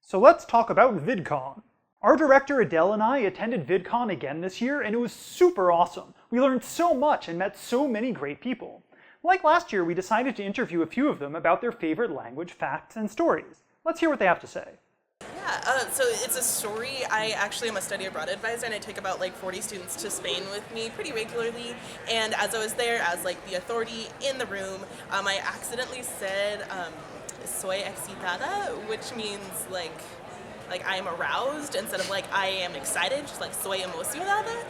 So let's talk about VidCon. Our director Adele and I attended VidCon again this year, and it was super awesome. We learned so much and met so many great people. Like last year, we decided to interview a few of them about their favorite language, facts, and stories. Let's hear what they have to say. Yeah, so it's a story. I actually am a study abroad advisor, and I take about 40 students to Spain with me pretty regularly. And as I was there, as the authority in the room, I accidentally said "soy excitada," which means like I am aroused instead of I am excited, just soy emocionada,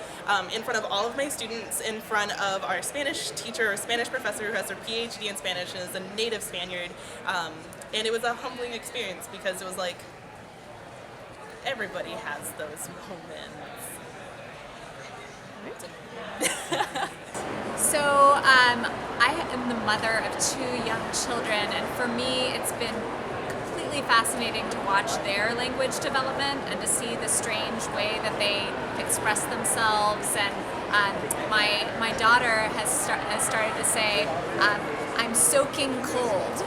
in front of all of my students, in front of our Spanish teacher or Spanish professor who has her PhD in Spanish and is a native Spaniard. And it was a humbling experience because it was everybody has those moments. So I am the mother of 2 young children, and for me it's been completely fascinating to watch their language development and to see the strange way that they express themselves. And my daughter has started to say, "I'm soaking cold."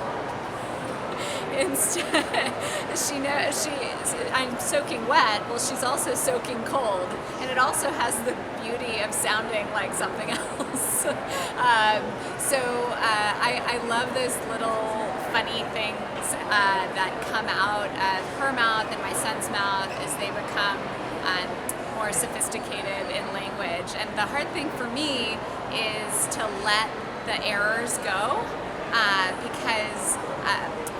Instead, I'm soaking wet. Well, she's also soaking cold, and it also has the beauty of sounding like something else. I love those little funny things that come out of her mouth and my son's mouth as they become more sophisticated in language. And the hard thing for me is to let the errors go, because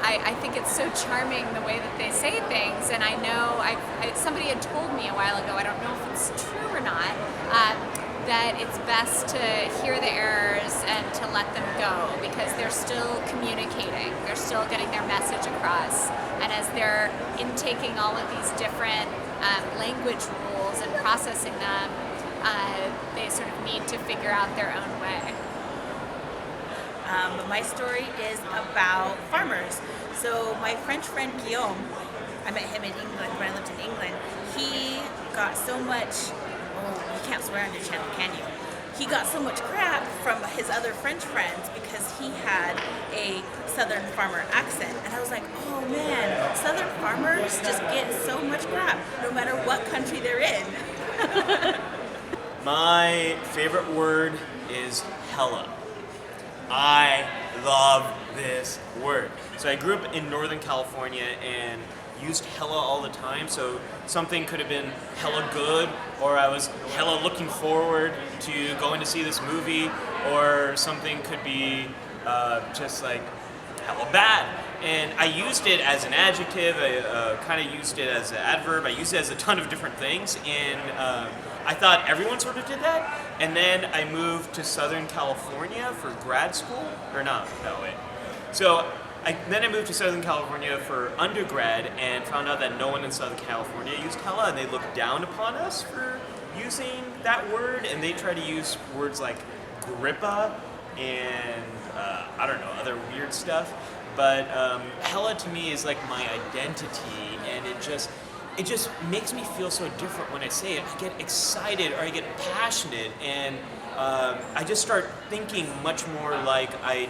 I think it's so charming the way that they say things, and I know somebody had told me a while ago, I don't know if it's true or not, that it's best to hear the errors and to let them go because they're still communicating, they're still getting their message across, and as they're intaking all of these different language rules and processing them, they sort of need to figure out their own way. My story is about farmers. So my French friend Guillaume, I met him in England when I lived in England. He got so much, you can't swear on your channel, can you? He got so much crap from his other French friends because he had a Southern farmer accent. And I was like, oh man, Southern farmers just get so much crap no matter what country they're in. My favorite word is hella. I love this word. So I grew up in Northern California and used hella all the time. So something could have been hella good, or I was hella looking forward to going to see this movie, or something could be just hella bad. And I used it as an adjective, I kind of used it as an adverb, I used it as a ton of different things, and I thought everyone sort of did that. And then I moved to Southern California for grad school, or no, wait. So then I moved to Southern California for undergrad and found out that no one in Southern California used hella, and they looked down upon us for using that word, and they try to use words like grippa and I don't know, other weird stuff. But hella to me is my identity, and it just makes me feel so different when I say it. I get excited or I get passionate, and I just start thinking much more like I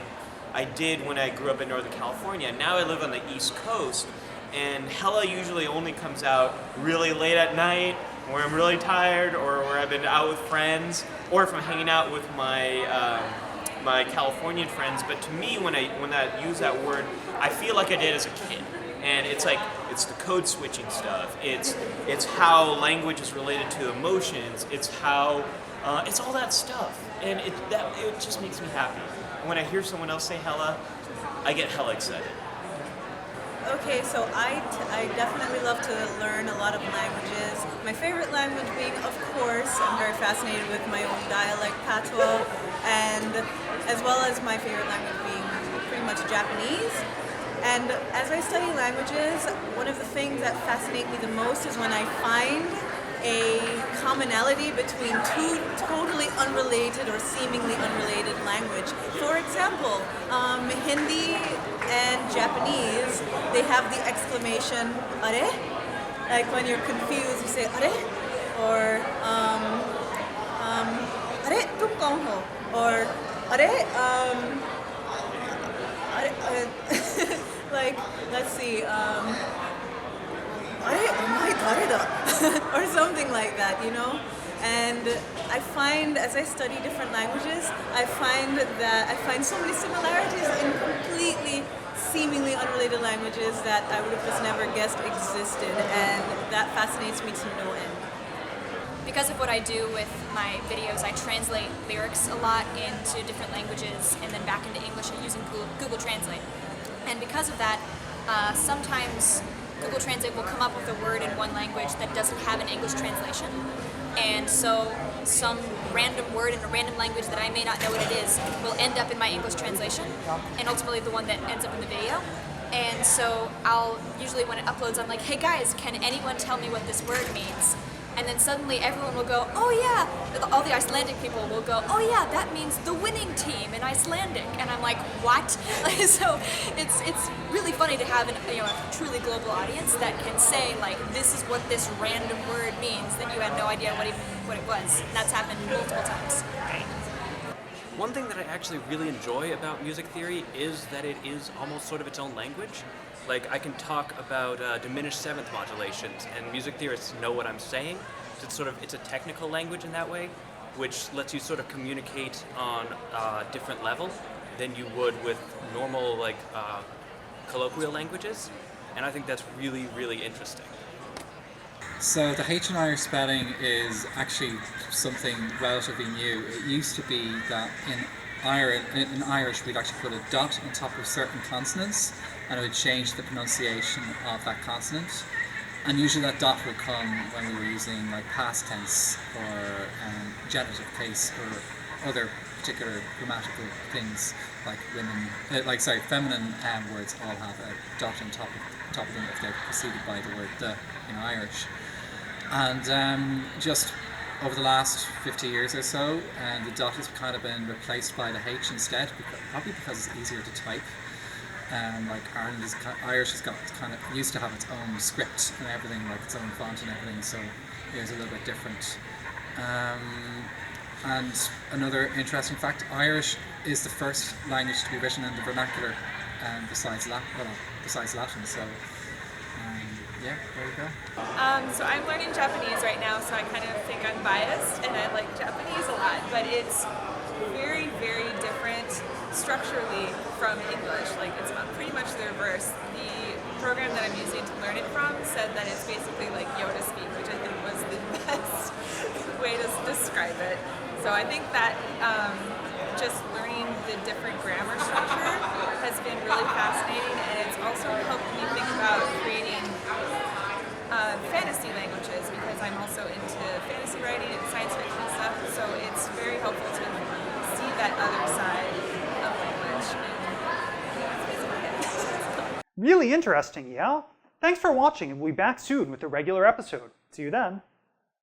did when I grew up in Northern California. Now I live on the East Coast, and hella usually only comes out really late at night, where I'm really tired, or where I've been out with friends, or if I'm hanging out with my Californian friends. But to me, when I use that word, I feel like I did as a kid. And it's the code switching stuff. It's how language is related to emotions. It's how it's all that stuff, and it just makes me happy. And when I hear someone else say hella, I get hella excited. Okay, so I definitely love to learn a lot of languages. My favorite language being, of course, I'm very fascinated with my own dialect, patois, and as well as my favorite language being pretty much Japanese. And as I study languages, one of the things that fascinate me the most is when I find a commonality between 2 totally unrelated or seemingly unrelated language. For example, Hindi and Japanese, they have the exclamation "are?" Like when you're confused, you say "are?" or "are tum kaun ho?" or "are like, let's see, got it up, or something like that, you know? And I find, as I study different languages, I find so many similarities in completely, seemingly unrelated languages that I would have just never guessed existed, and that fascinates me to no end. Because of what I do with my videos, I translate lyrics a lot into different languages and then back into English using Google Translate. And because of that, sometimes Google Translate will come up with a word in one language that doesn't have an English translation. And so some random word in a random language that I may not know what it is will end up in my English translation, and ultimately the one that ends up in the video. And so I'll usually, when it uploads, I'm like, hey guys, can anyone tell me what this word means? And then suddenly everyone will go, oh yeah, all the Icelandic people will go, oh yeah, that means the winning team in Icelandic. And I'm like, what? So it's really funny to have a truly global audience that can say, like, this is what this random word means that you had no idea what it was. And that's happened multiple times. One thing that I actually really enjoy about music theory is that it is almost sort of its own language. Like, I can talk about diminished seventh modulations, and music theorists know what I'm saying. So it's a technical language in that way, which lets you sort of communicate on a different level than you would with normal, like, colloquial languages. And I think that's really, really interesting. So the H in Irish spelling is actually something relatively new. It used to be that in Irish we'd actually put a dot on top of certain consonants, and it would change the pronunciation of that consonant. And usually that dot would come when we were using like past tense or genitive case or other particular grammatical things like feminine words all have a dot on top of them if they're preceded by the word the in Irish. And just over the last 50 years or so, the dot has kind of been replaced by the H instead, probably because it's easier to type. Like Irish has got kind of used to have its own script and everything, like its own font and everything, so it was a little bit different. And another interesting fact: Irish is the first language to be written in the vernacular, besides Latin. So. Yeah, there you go. So I'm learning Japanese right now, so I kind of think I'm biased, and I like Japanese a lot, but it's very, very different structurally from English. Like, it's pretty much the reverse. The program that I'm using to learn it from said that it's basically like Yoda speak, which I think was the best way to describe it. So I think that just learning the different grammar structure has been really fascinating, and it's also helped me think about creating fantasy languages, because I'm also into fantasy writing and science fiction stuff, so it's very helpful to see that other side of language. And that's basically it. Really interesting, yeah? Thanks for watching, and we'll be back soon with a regular episode. See you then.